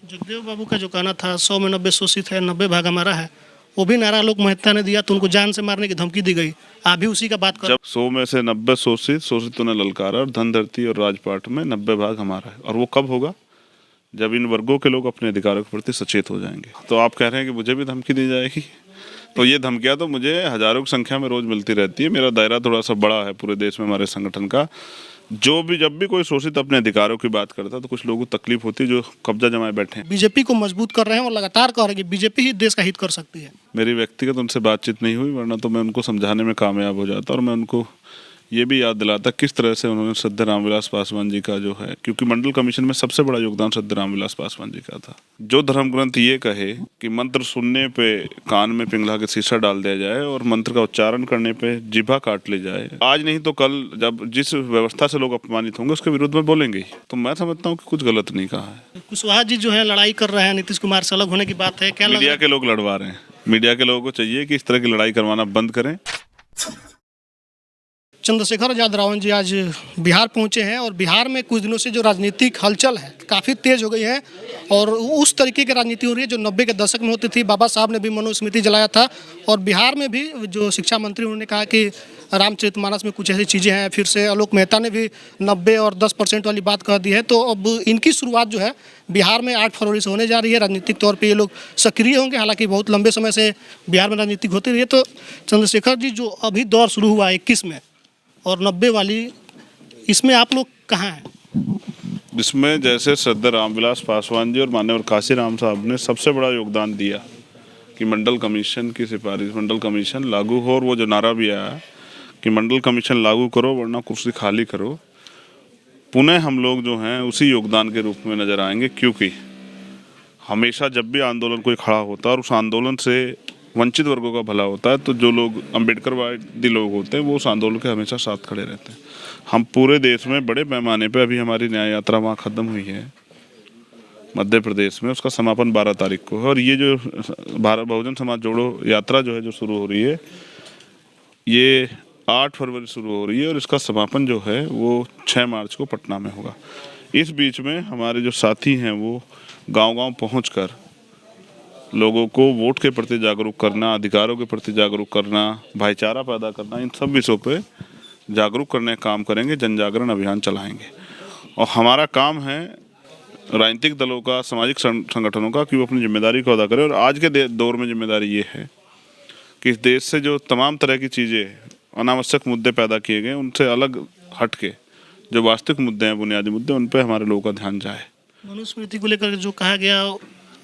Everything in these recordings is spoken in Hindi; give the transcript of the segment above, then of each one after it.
जगदेव बाबू का जो कहना था 100 में 90 शोषित है, 90 भाग हमारा है, वो भी नारा लोक मेहता ने दिया तो उनको जान से मारने की धमकी दी गई। आप भी उसी का बात कर। जब 100 में से 90 शोषित, शोषितों ने ललकारा और धन धरती और राजपाट में 90 भाग हमारा है। और वो कब होगा? जब इन वर्गों के लोग अपने अधिकारों के प्रति सचेत हो जाएंगे। तो आप कह रहे हैं कि मुझे भी धमकी दी जाएगी, तो ये धमकियां तो मुझे हजारों की संख्या में रोज मिलती रहती है। मेरा दायरा थोड़ा सा बड़ा है पूरे देश में हमारे संगठन का। जब भी कोई शोषित अपने अधिकारों की बात करता है तो कुछ लोगों को तकलीफ होती है जो कब्जा जमाए बैठे हैं। बीजेपी को मजबूत कर रहे हैं और लगातार कह रहे हैं कि बीजेपी ही देश का हित कर सकती है। मेरी व्यक्तिगत उनसे बातचीत नहीं हुई, वरना तो मैं उनको समझाने में कामयाब हो जाता और मैं उनको ये भी याद दिलाता किस तरह से उन्होंने श्रद्धेय रामविलास पासवान जी का जो है, क्योंकि मंडल कमीशन में सबसे बड़ा योगदान श्रद्धेय रामविलास पासवान जी का था। जो धर्म ग्रंथ ये कहे कि मंत्र सुनने पे कान में पिंगला के शीशा डाल दिया जाए और मंत्र का उच्चारण करने पे जिभा काट ली जाए, आज नहीं तो कल जब जिस व्यवस्था से लोग अपमानित होंगे उसके विरुद्ध में बोलेंगे। तो मैं समझता हूँ कि कुछ गलत नहीं कहा है। कुशवाहा जी जो है लड़ाई कर रहे हैं, नीतीश कुमार से अलग होने की बात है क्या? मीडिया के लोग लड़वा रहे हैं। मीडिया के लोगों को चाहिए कि इस तरह की लड़ाई करवाना बंद करें। चंद्रशेखर आजाद रावण जी आज बिहार पहुंचे हैं और बिहार में कुछ दिनों से जो राजनीतिक हलचल है काफ़ी तेज हो गई है और उस तरीके की राजनीति हो रही है जो 90 के दशक में होती थी। बाबा साहब ने भी मनुस्मृति जलाया था और बिहार में भी जो शिक्षा मंत्री उन्होंने कहा कि रामचरितमानस में कुछ ऐसी चीज़ें हैं। फिर से आलोक मेहता ने भी 90 और 10% वाली बात कह दी है। तो अब इनकी शुरुआत जो है बिहार में 8 फरवरी से होने जा रही है। राजनीतिक तौर पर ये लोग सक्रिय होंगे, हालांकि बहुत लंबे समय से बिहार में राजनीतिक होती रही है। तो चंद्रशेखर जी जो अभी दौर शुरू हुआ 21 में और 90 वाली, इसमें आप लोग कहाँ हैं? इसमें जैसे श्रद्धेय रामविलास पासवान जी और माननीय काशीराम साहब ने सबसे बड़ा योगदान दिया कि मंडल कमीशन की सिफारिश, मंडल कमीशन लागू हो, और वो जो नारा भी आया कि मंडल कमीशन लागू करो वरना कुर्सी खाली करो, पुनः हम लोग जो हैं उसी योगदान के रूप में नजर आएंगे। क्योंकि हमेशा जब भी आंदोलन कोई खड़ा होता है और उस आंदोलन से वंचित वर्गों का भला होता है तो जो लोग अम्बेडकरवादी लोग होते हैं वो उस आंदोलन के हमेशा साथ खड़े रहते हैं। हम पूरे देश में बड़े पैमाने पे, अभी हमारी न्याय यात्रा वहाँ ख़त्म हुई है मध्य प्रदेश में, उसका समापन 12 तारीख को है। और ये जो भारत बहुजन समाज जोड़ो यात्रा जो है जो शुरू हो रही है ये 8 फरवरी शुरू हो रही है और इसका समापन जो है वो 6 मार्च को पटना में होगा। इस बीच में हमारे जो साथी हैं वो गाँव-गाँव पहुँच कर लोगों को वोट के प्रति जागरूक करना, अधिकारों के प्रति जागरूक करना, भाईचारा पैदा करना, इन सब विषयों पे जागरूक करने का काम करेंगे, जन जागरण अभियान चलाएंगे। और हमारा काम है राजनीतिक दलों का, सामाजिक संगठनों का कि वो अपनी जिम्मेदारी को अदा करें। और आज के दौर में जिम्मेदारी ये है कि इस देश से जो तमाम तरह की चीज़ें, अनावश्यक मुद्दे पैदा किए गए, उनसे अलग हट के जो वास्तविक मुद्दे हैं, बुनियादी मुद्दे, उन पर हमारे लोगों का ध्यान जाए। मनुस्मृति को लेकर जो कहा गया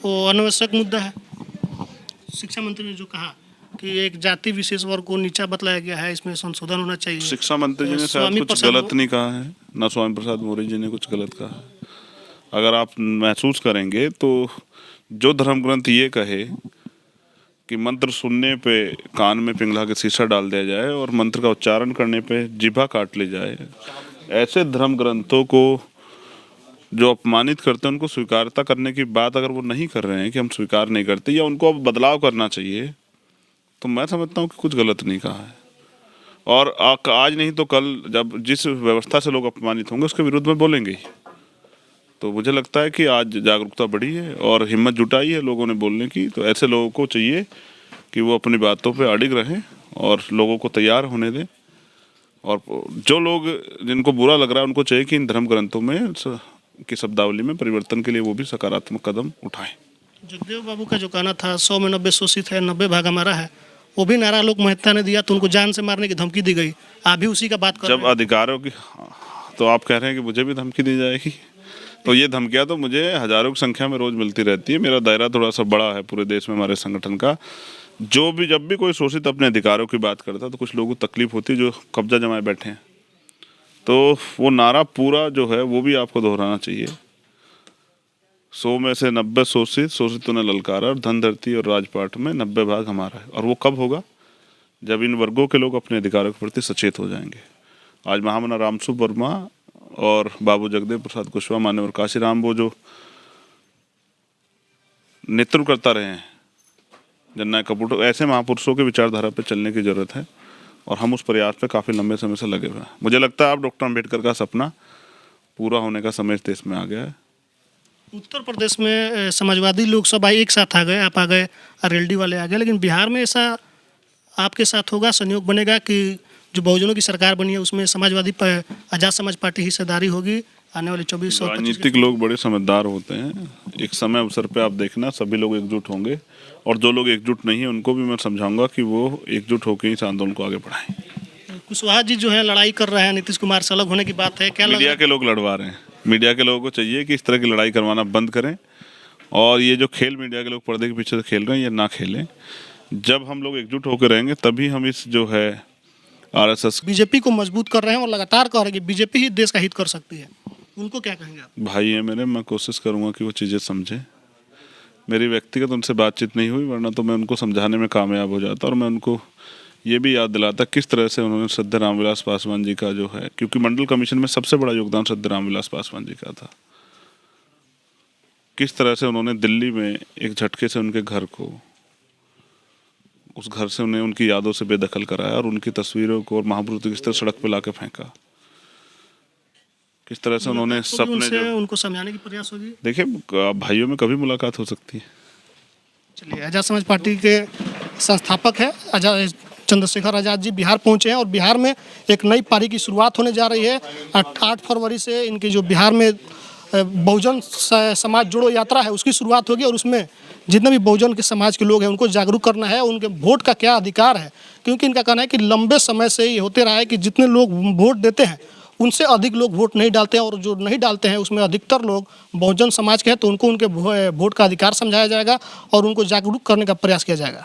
वो अनावश्यक मुद्दा है। शिक्षा मंत्री ने जो कहा कि एक जाति विशेष वर्ग को नीचा बतलाया गया है, इसमें संशोधन होना चाहिए। शिक्षा मंत्री जी ने शायद कुछ गलत नहीं कहा है, ना स्वामी प्रसाद मौर्य जी ने कुछ गलत कहा है। अगर आप महसूस करेंगे तो जो धर्म ग्रंथ ये कहे कि मंत्र सुनने पे कान में पिंगला के शीशा डाल दिया जाए और मंत्र का उच्चारण करने पे जिभा काट ली जाए, ऐसे धर्म ग्रंथों को जो अपमानित करते हैं उनको स्वीकारता करने की बात अगर वो नहीं कर रहे हैं कि हम स्वीकार नहीं करते या उनको अब बदलाव करना चाहिए, तो मैं समझता हूँ कि कुछ गलत नहीं कहा है। और आज नहीं तो कल जब जिस व्यवस्था से लोग अपमानित होंगे उसके विरुद्ध में बोलेंगे। तो मुझे लगता है कि आज जागरूकता बढ़ी है और हिम्मत जुटाई है लोगों ने बोलने की। तो ऐसे लोगों को चाहिए कि वो अपनी बातों पर अडिग रहें और लोगों को तैयार होने दें। और जो लोग जिनको बुरा लग रहा है उनको चाहिए कि इन धर्म ग्रंथों में की शब्दावली में परिवर्तन के लिए वो भी सकारात्मक कदम उठाएं। जगदेव बाबू का जो कहना था 100 में 90 शोषित है, 90 भाग हमारा है, वो भी नारा लोक मेहता ने दिया तो उनको जान से मारने की धमकी दी गई। आप भी उसी का बात कर रहे हैं। जब अधिकारों की, तो आप कह रहे हैं कि मुझे भी धमकी दी जाएगी, तो ये धमकियां तो मुझे हजारों की संख्या में रोज मिलती रहती है। मेरा दायरा थोड़ा सा बड़ा है पूरे देश में हमारे संगठन का। जब भी कोई शोषित अपने अधिकारों की बात करता है तो कुछ लोगों को तकलीफ होती है जो कब्जा जमाए बैठे हैं। तो वो नारा पूरा जो है वो भी आपको दोहराना चाहिए। 100 में से 90 शोषित, शोषितों ने ललकारा और धन धरती और राजपाट में 90 भाग हमारा है। और वो कब होगा? जब इन वर्गों के लोग अपने अधिकारों के प्रति सचेत हो जाएंगे। आज महामना रामसु वर्मा और बाबू जगदेव प्रसाद कुशवाहा, मान्यवर काशीराम, वो जो नेतृत्व करता रहे हैं जननायक कपूर, ऐसे महापुरुषों के विचारधारा पर चलने की जरूरत है और हम उस प्रयास पे काफ़ी लंबे समय से लगे हुए हैं। मुझे लगता है अब डॉक्टर अम्बेडकर का सपना पूरा होने का समय इस देश में आ गया है। उत्तर प्रदेश में समाजवादी लोग सब एक साथ आ गए, आप आ गए, आरएलडी वाले आ गए, लेकिन बिहार में ऐसा आपके साथ होगा, संयोग बनेगा कि जो बहुजनों की सरकार बनी है उसमें आज़ाद समाज पार्टी हिस्सेदारी होगी आने वाले 24 और 25 राजनीतिक लोग बड़े समझदार होते हैं। एक समय अवसर पे आप देखना सभी लोग एकजुट होंगे, और जो लोग एकजुट नहीं है उनको भी मैं समझाऊंगा कि वो एकजुट होकर इस आंदोलन को आगे बढ़ाएं। कुशवाहा जी जो है लड़ाई कर रहे हैं, नीतीश कुमार से अलग होने की बात है, क्या लग मीडिया के लोग लड़वा रहे हैं। मीडिया के लोगों को चाहिए कि इस तरह की लड़ाई करवाना बंद करें, और ये जो खेल मीडिया के लोग पर्दे के पीछे से खेल रहे हैं ये ना खेलें। जब हम लोग एकजुट होकर रहेंगे तभी हम इस जो है आरएसएस बीजेपी को मजबूत कर रहे हैं और लगातार कह रहे हैं कि बीजेपी ही देश का हित कर सकती है, उनको क्या कहेंगे आप? भाई हैं मेरे, मैं कोशिश करूंगा कि वो चीज़ें समझें। मेरी व्यक्तिगत उनसे बातचीत नहीं हुई, वरना तो मैं उनको समझाने में कामयाब हो जाता, और मैं उनको ये भी याद दिलाता किस तरह से उन्होंने श्रद्धेय रामविलास पासवान जी का जो है, क्योंकि मंडल कमीशन में सबसे बड़ा योगदान श्रद्धेय रामविलास पासवान जी का था, किस तरह से उन्होंने दिल्ली में एक झटके से उनके घर को, उस घर से उन्हें उनकी यादों से बेदखल कराया और उनकी तस्वीरों को और महापुरुषों की तरह सड़क पे लाके फेंका। किस तरह से उन्होंने सपने जो उनको समझाने की प्रयास होगी। देखिए, भाइयों में कभी मुलाकात हो सकती है। चलिए, आज़ाद समाज पार्टी के संस्थापक है चंद्रशेखर आज़ाद जी बिहार पहुंचे हैं और बिहार में एक नई पारी की शुरुआत होने जा रही है। 8 फरवरी से इनकी जो बिहार में बहुजन समाज जोड़ो यात्रा है उसकी शुरुआत होगी, और उसमें जितने भी बहुजन के समाज के लोग हैं उनको जागरूक करना है, उनके वोट का क्या अधिकार है, क्योंकि इनका कहना है कि लंबे समय से ये होते रहा है कि जितने लोग वोट देते हैं उनसे अधिक लोग वोट नहीं डालते हैं, और जो नहीं डालते हैं उसमें अधिकतर लोग बहुजन समाज के हैं, तो उनको उनके वोट का अधिकार समझाया जाएगा और उनको जागरूक करने का प्रयास किया जाएगा।